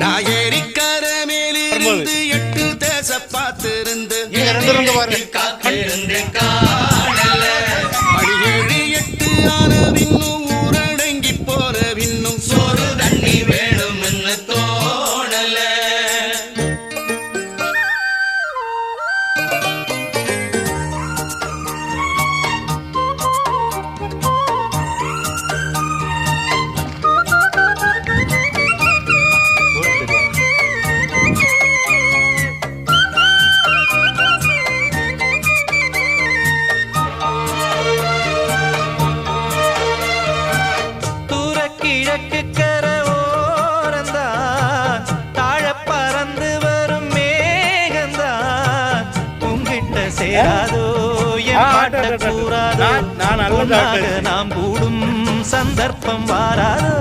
நான் ஏரிக்கர மேலிருந்து 8 தேச பார்த்திருந்து மணி 7 8 ஆன பின்னும் ஊரடங்கி போன பின்னும் சோறு தண்ணி வேணும் தோணல. கிழக்கு கர ஓரந்தான் தாழ பறந்து வரும் மேகந்தான் உங்கிட்ட சேராதோ என் பாட்ட கூறாதோ நாம் கூடும் சந்தர்ப்பம் வாராதோ.